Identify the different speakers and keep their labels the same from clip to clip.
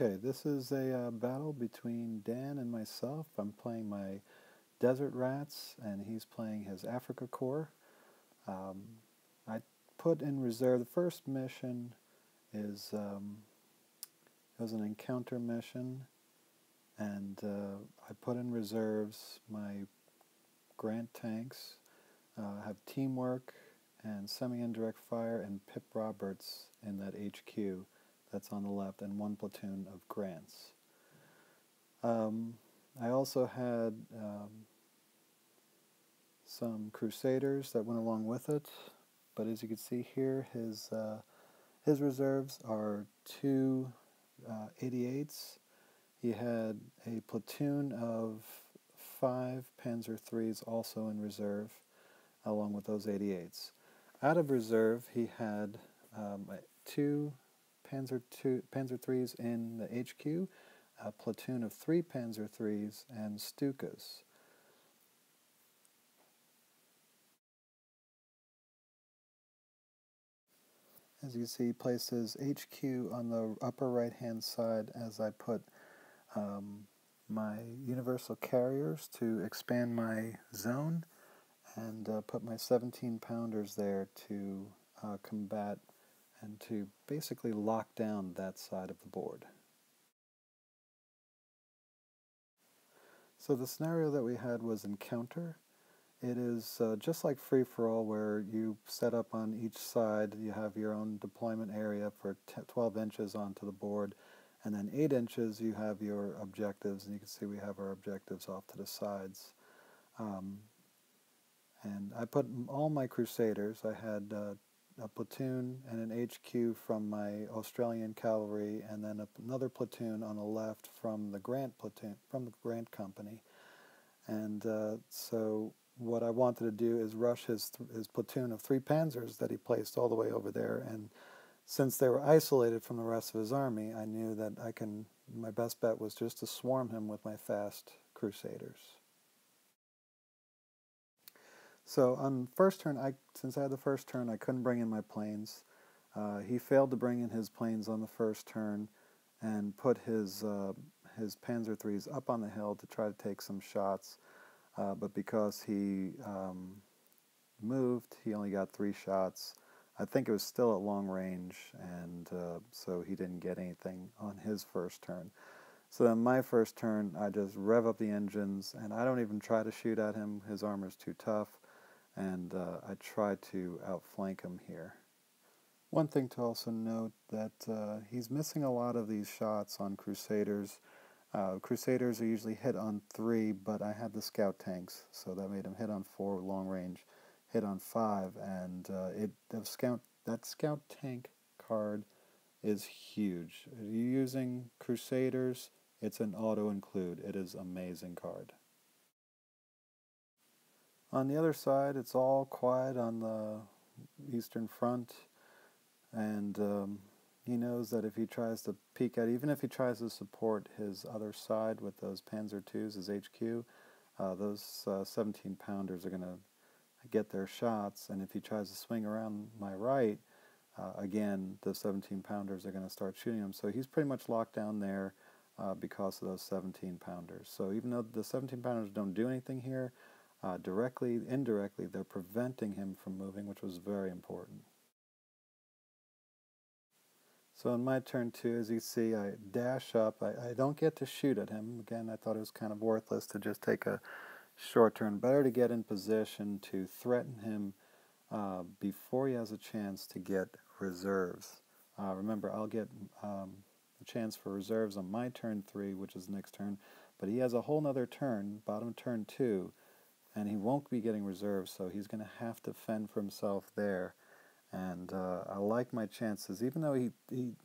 Speaker 1: Okay, this is a battle between Dan and myself. I'm playing my Desert Rats, and he's playing his Africa Corps. Um, I put in reserve. The first mission is it was an encounter mission, and I put in reserves my Grant tanks. Have teamwork and semi-indirect fire and Pip Roberts in that HQ that's on the left, and one platoon of Grants. Um, I also had some Crusaders that went along with it, but as you can see here, his reserves are two 88s. He had a platoon of 5 Panzer IIIs also in reserve, along with those 88s. Out of reserve, he had two Panzer IIIs in the HQ, a platoon of 3 Panzer IIIs, and Stukas. As you see, he placed his HQ on the upper right-hand side as I put my universal carriers to expand my zone, and put my 17-pounders there to combat and to basically lock down that side of the board. So the scenario that we had was encounter. It is just like free-for-all, where you set up on each side. You have your own deployment area for 12 inches onto the board, and then 8 inches you have your objectives, and you can see we have our objectives off to the sides. And I put all my Crusaders. I had a platoon and an HQ from my Australian cavalry, and then another platoon on the left from the Grant platoon, from the Grant company. And so what I wanted to do is rush his platoon of 3 Panzers that he placed all the way over there. And since they were isolated from the rest of his army, I knew that my best bet was just to swarm him with my fast Crusaders. So on first turn, since I had the first turn, I couldn't bring in my planes. He failed to bring in his planes on the first turn, and put his Panzer IIIs up on the hill to try to take some shots. But because he moved, he only got 3 shots. I think it was still at long range, and so he didn't get anything on his first turn. So then my first turn, I just rev up the engines, and I don't even try to shoot at him. His armor's too tough, and I try to outflank him here. One thing to also note that he's missing a lot of these shots on Crusaders. Crusaders are usually hit on 3, but I had the scout tanks, so that made him hit on 4 long range, hit on 5, and that scout tank card is huge. If you're using Crusaders, it's an auto include. It is an amazing card. On the other side, it's all quiet on the Eastern Front, and he knows that if he tries to peek at, even if he tries to support his other side with those Panzer IIs, his HQ, those 17-pounders are going to get their shots, and if he tries to swing around my right, again, the 17-pounders are going to start shooting him. So he's pretty much locked down there because of those 17-pounders. So even though the 17-pounders don't do anything here, directly, indirectly, they're preventing him from moving, which was very important. So in my turn 2, as you see, I dash up. I don't get to shoot at him. Again, I thought it was kind of worthless to just take a short turn. Better to get in position to threaten him before he has a chance to get reserves. Remember, I'll get a chance for reserves on my turn 3, which is next turn, but he has a whole nother turn, bottom turn 2, and he won't be getting reserves, so he's going to have to fend for himself there. And I like my chances, even though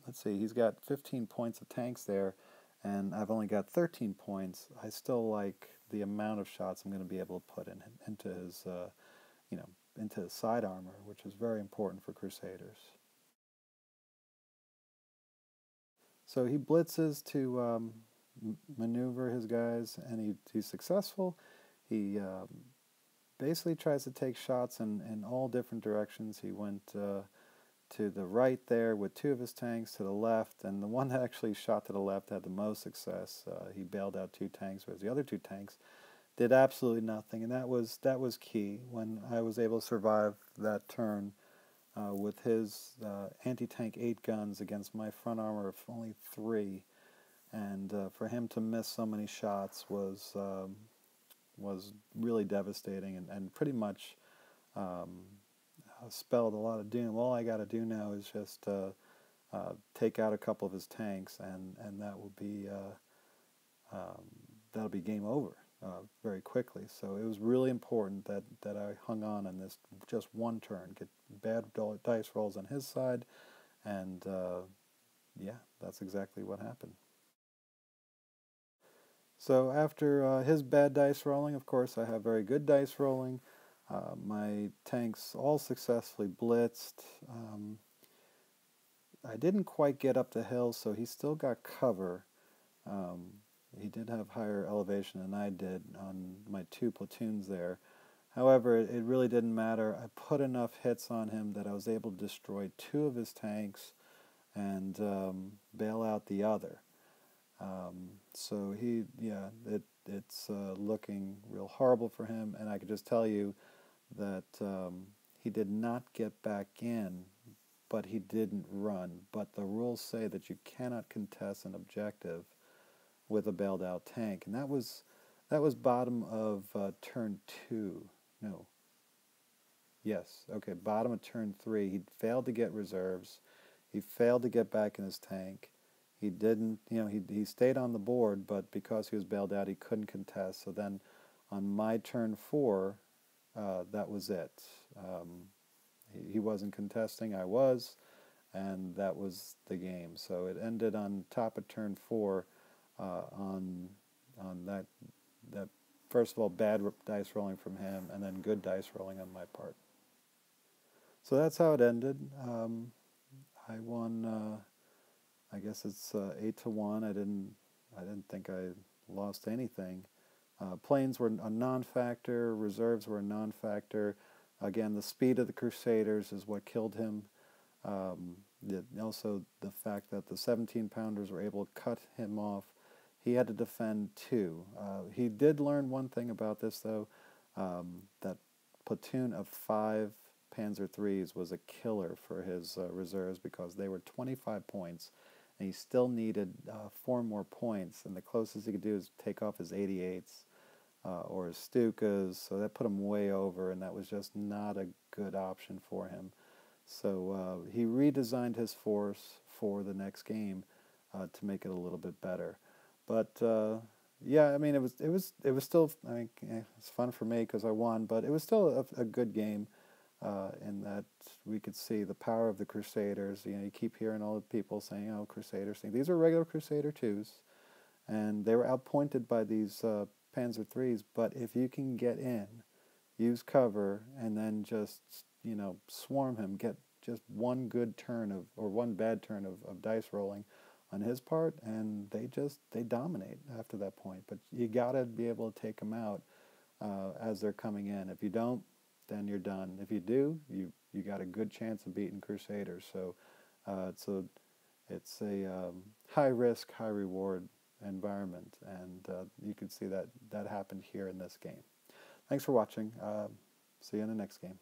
Speaker 1: let's see, he's got 15 points of tanks there, and I've only got 13 points. I still like the amount of shots I'm going to be able to put into his, into his side armor, which is very important for Crusaders. So he blitzes to maneuver his guys, and he's successful. He basically tries to take shots in all different directions. He went to the right there with two of his tanks to the left, and the one that actually shot to the left had the most success. He bailed out two tanks, whereas the other two tanks did absolutely nothing, and that was key when I was able to survive that turn with his anti-tank 8 guns against my front armor of only 3, and for him to miss so many shots was really devastating, and pretty much spelled a lot of doom. All I got to do now is just take out a couple of his tanks, and that will be that'll be game over very quickly. So it was really important that I hung on this just one turn, get bad dice rolls on his side, and yeah, that's exactly what happened. So after his bad dice rolling, of course, I have very good dice rolling. My tanks all successfully blitzed. I didn't quite get up the hill, so he still got cover. Um, he did have higher elevation than I did on my 2 platoons there. However, it really didn't matter. I put enough hits on him that I was able to destroy 2 of his tanks and bail out the other. So it's looking real horrible for him, and I could just tell you that he did not get back in, but he didn't run. But the rules say that you cannot contest an objective with a bailed out tank, and that was bottom of turn 2. No. Yes. Okay. Bottom of turn 3. He failed to get reserves. He failed to get back in his tank. He didn't. He stayed on the board, but because he was bailed out, he couldn't contest. So then, on my turn 4, that was it. He wasn't contesting. I was, and that was the game. So it ended on top of turn 4. On that first of all bad dice rolling from him, and then good dice rolling on my part. So that's how it ended. I won. I guess it's 8-1. I didn't think I lost anything. Planes were a non-factor. Reserves were a non-factor. Again, the speed of the Crusaders is what killed him. Also, the fact that the 17-pounders were able to cut him off. He had to defend 2. He did learn one thing about this, though. That platoon of 5 Panzer IIIs was a killer for his reserves because they were 25 points, and he still needed 4 more points, and the closest he could do is take off his 88s or his Stukas, so that put him way over, and that was just not a good option for him. So he redesigned his force for the next game to make it a little bit better. But yeah, I mean, it was still. I mean, it's fun for me because I won, but it was still a good game in that we could see the power of the Crusaders. You keep hearing all the people saying, "Oh, Crusaders thing." These are regular Crusader 2s, and they were outpointed by these Panzer IIIs. But if you can get in, use cover, and then just swarm him, get just one good turn or one bad turn of dice rolling on his part, and they dominate after that point. But you gotta be able to take them out as they're coming in. If you don't, then you're done. If you do, you got a good chance of beating Crusaders. So it's a high risk, high reward environment, and you can see that happened here in this game. Thanks for watching. See you in the next game.